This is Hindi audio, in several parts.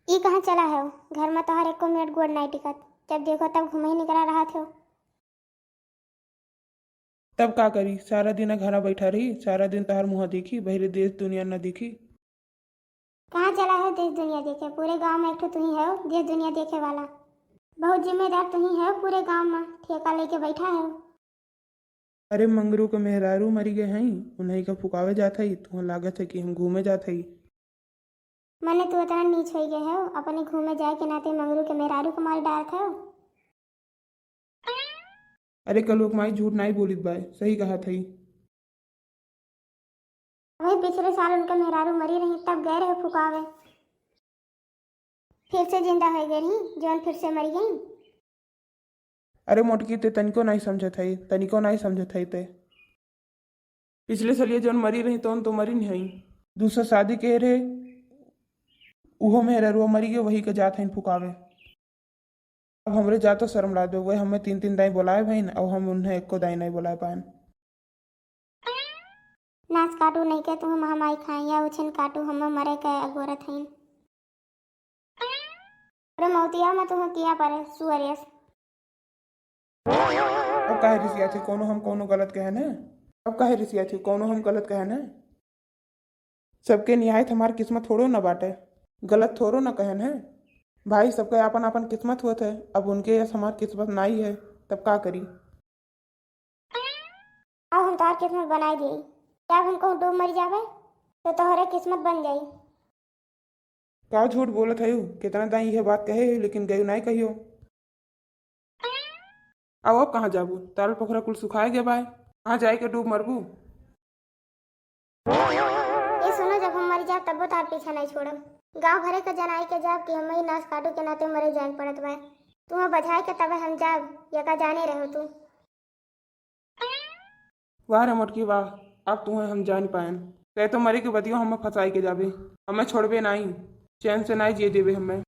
ई कहाँ चला है वो? घर में तोहर एको मिनट गोड़ नहीं टिकत। जब देखो तब घूमे ही निकला रहा थे। तब का करी, सारा दिन घरा बैठा रही, सारा दिन तहार मुँह देखी, बहरे देश दुनिया न देखी। कहाँ चला है देश दुनिया देखे? पूरे गांव में एक ठो तू ही है देश दुनिया देखे वाला। बहुत जिम्मेदार तू ही है पूरे गांव में, ठेका लेके बैठा है। अरे मंगरू के मेहरारू मरी गए हैं, उन्हीं का फुकावे जात है, तुह लागत है कि हम घूमे जात है। मैंने तू इतना नीच हो गए है अपने घूमे जाए के नाते मंगरू के मेहरारू को मार डालत है। अरे कल लोग माई झूठ नहीं बोलित बाय, सही कहा थई। वही पिछले साल उनके मेहरारू मरी रही तब गए रहे फुकावे। फिर से जिंदा हो गई रही जौन फिर से मरी गई। अरे मोटकी ते तनिको नहीं समझत है, तनिको नहीं समझत है ते। पिछले साल ये जौन मरी रही तो मरी नहीं है। दूसरा शादी के रहे उहो मेहरारू मरी गए, वही के जात है फुकावे। अब हमरे जातो शर्म ला दो, वही हमें तीन तीन दाई बुलाए बहन, अब हम उन्हें एक को दाई नहीं बुलाए पाए। नाच काटू नहीं के तुम महामाई खाई या उछन काटू हम मरे के अगोरत हैं। अरे मौतिया में तुम किया परे सुअरियस। अब काहे रिसिया थी, कोनो हम कोनो गलत कहे न। अब काहे रिसिया थी, कोनो हम गलत कहे न। सबके निहायत हमार किस्मत थोड़ो न बाटे, गलत थोड़ो न कहन है भाई। सबके अपन अपन किस्मत होत है, अब उनके यस हमार किस्मत नहीं है, तब का करी। अब हम तोहर किस्मत बनाई दी। जब हमको डूब मर जावे तो तोहरे किस्मत बन जाई। क्या झूठ बोलत है, कितना दाई यह बात कहे लेकिन गई नहीं कहियो। अब कहाँ जाबू, ताल पोखरा कुल सुखाए गए बाय, कहाँ जाए के डूब मरबू। ये सुनो, जब हम मर जाए तब वो तार पीछा नहीं छोड़ब। गांव भरे के जनाई के जाब कि हम ही नाच काटू के नाते मरे जाए पड़त बा। तुम्हें बधाई के तब हम जाब या का जाने रहो तू। वाह रे मोटकी वाह, अब तुम्हें हम जान पाएन। तय तो मरे के बतियो हमें फंसाई के जाबे, हमें छोड़बे नहीं, चैन से नहीं जिए देवे हमें।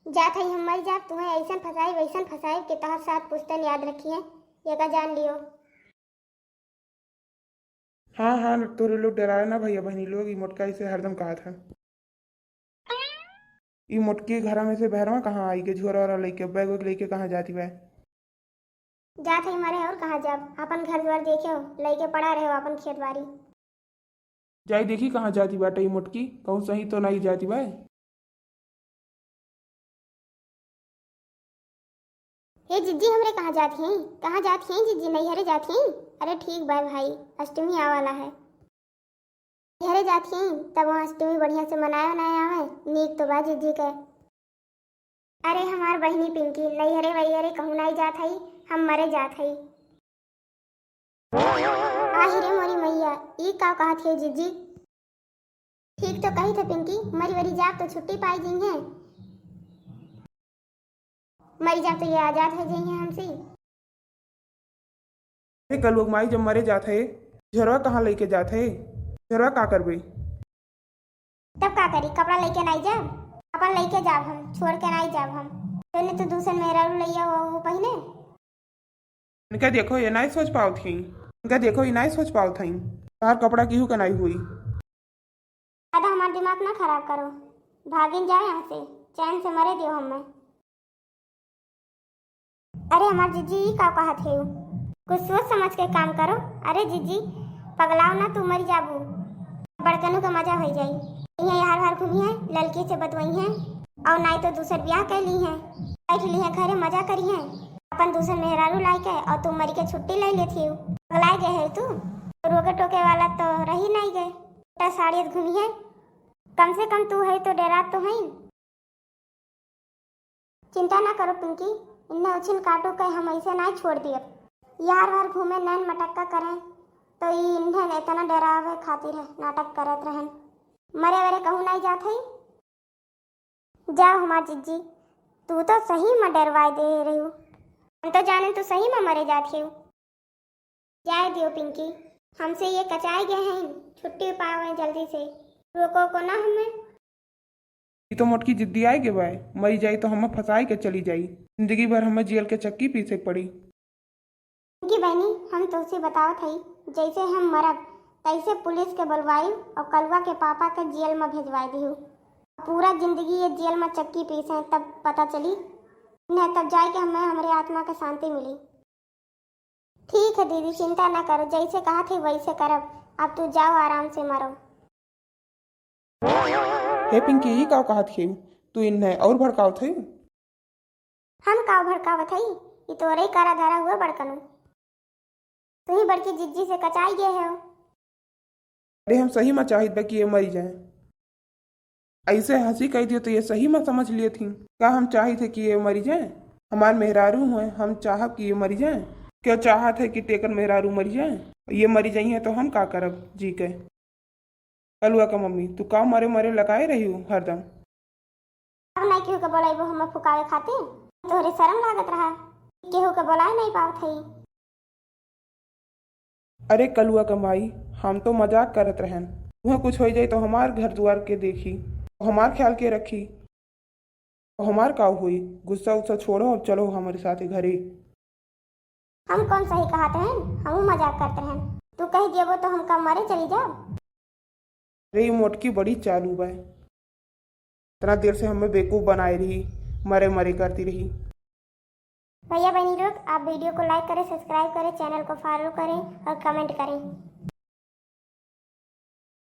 जात है हम मर जाब तुम्हें ऐसा फसाई वैसन फसाई कि तोहर साथ पुस्तन याद रखी है या का जान लियो। हाँ हाँ, तोरे लोग डराए ना भैया बहनी लोग, ये मोटका इसे हरदम कहा था। ये मोटकी घरा में से बहरवा कहाँ आई के झोरा वाला लेके बैग वैग लेके कहाँ जाती वह। जात है मरे और कहाँ जाब, अपन घर द्वार देखे लइके पड़ा रहे अपन खेत बाड़ी। जाई देखी कहाँ जाती बाटे ये मोटकी, कहूँ सही तो नहीं जाती वह। हे जिज्जी हमरे कहाँ जाती हैं, कहाँ जाती हैं जिज्जी? नहीं हरे जाती हैं। अरे ठीक बाय भाई, अष्टमी आवाला है। हरे जाती हैं तब वहाँ अष्टमी बढ़िया से मनाया ना आवे नीक तो बा जिज्जी के। अरे हमार बहनी पिंकी नहीं हरे वही हरे कहूँ नहीं जात हई, हम मरे जात हई। आहिरे मोरी मैया, ई का कहा थे जिज्जी? ठीक तो कही थे पिंकी, मरी वरी जाब तो छुट्टी पाई जी है। मरी जाब तो ये आजाद हो जाइए हमसे। अरे कल लोग माई जब मरे जाते झोरवा कहाँ लेके जाते, झोरवा का करबे। तब का करी, कपड़ा लेके नहीं जाब, अपन लेके जाब हम, छोड़ के नहीं जाब हम। तूने तो दूसरे मेरा लैया वो पहने। इनका देखो ये नहीं सोच पाओ थी, इनका देखो ये नहीं सोच पाओ थी, तार कपड़ा केहू का नहीं हुई। आधा हमारा दिमाग ना खराब करो, भागिन जाए यहाँ से, चैन से मरे दियो हमें। अरे हमार जीजी का कहा थे, कुछ सोच समझ के काम करो। अरे जीजी पगलाओ ना, तू मर जाबू, बड़कनों का मजा हो जाई। ये हर हर घूमी है लड़की से बतवई है और नहीं तो दूसर ब्याह कर ली है, बैठ ली है घरे मजा करी है। अपन दूसर मेहरारू लाई के और तुम मरी के छुट्टी ले लेती हो। पगलाई गए है तू, रोके टोके वाला तो रही नहीं गए। साड़ी घूमी है, कम से कम तू है तो डरा तो है। चिंता ना करो पिंकी, इन्हें उछिन काटो के हम ऐसे नहीं छोड़ दिए। यार वार घूमे नैन मटक्का करें तो ये इन्हें इतना डरावे खातिर है नाटक करत रहन। मरे वरे कहूँ नहीं जात है। जाओ हमार जिज्जी, तू तो सही में डरवाए दे रही हो, हम तो जाने तो सही में मरे जाती हो। जाए दियो पिंकी, हमसे ये कचाए गए हैं, छुट्टी पावे जल्दी से, रोको को ना हमें। ये तो मोटकी जिद्दी आई के बाय, मरी जाई तो हमें फंसाई के चली जाई, जिंदगी भर हमें जेल के चक्की पीछे पड़ी। पिंकी बहनी हम तुझसे बताओ थी, जैसे हम मरब तैसे पुलिस के बुलवाई और कलवा के पापा के जेल में भेजवा दी। पूरा जिंदगी ये जेल में चक्की पीस है, तब पता चली नहीं, तब जाए कि हमें हमारे आत्मा को शांति मिली। ठीक है दीदी, चिंता ना करो, जैसे कहा थे वैसे करब। अब तू जाओ आराम से मरो। हे पिंकी, ये का कहत खेऊ? तू इन्हें और भड़काव थे? हम का भड़कावत हई? ये तोरे ही करा धरा हुआ बड़कनु। तू ही बड़की जिज्जी से कचाई गए हो। अरे हम सही में चाहिए बा कि ये मरी जाए। ऐसे हंसी कह दियो तो ये सही में समझ लिए थी क्या हम चाही थे कि ये मरी जाए? हमार मेहरारू हुए, हम चाहब कि ये मरी जाए? क्या चाहत है कि तेकर मेहरारू मरी जाए? ये मरी जाई है तो हम का करब जी के? कलुआ का मम्मी, तू का मरे मरे लगाए रही हूँ हरदम। अब नहीं केहू के बोलाइबो हमें फुकावे खातिर? तोहरे शर्म लागत रहा, केहू के बोलाए नहीं पावत हई। अरे कलुआ का माई, हम तो मजाक करत रहन। वह कुछ हो जाए तो हमार घर द्वार के देखी, हमार ख्याल के रखी, हमार का हुई? गुस्सा उस्सा छोड़ो और चलो हमारे साथ घरे। हम कौन सही कहते हैं? हम मजाक करते हैं। तू कह देबो तो हम का मरे चली जाओ। अरे ये मोटकी बड़ी चालू बा, इतना देर से हमें बेवकूफ बनाए रही, मरे मरे करती रही। भैया बहनी लोग, आप वीडियो को लाइक करें, सब्सक्राइब करें, चैनल को फॉलो करें और कमेंट करें।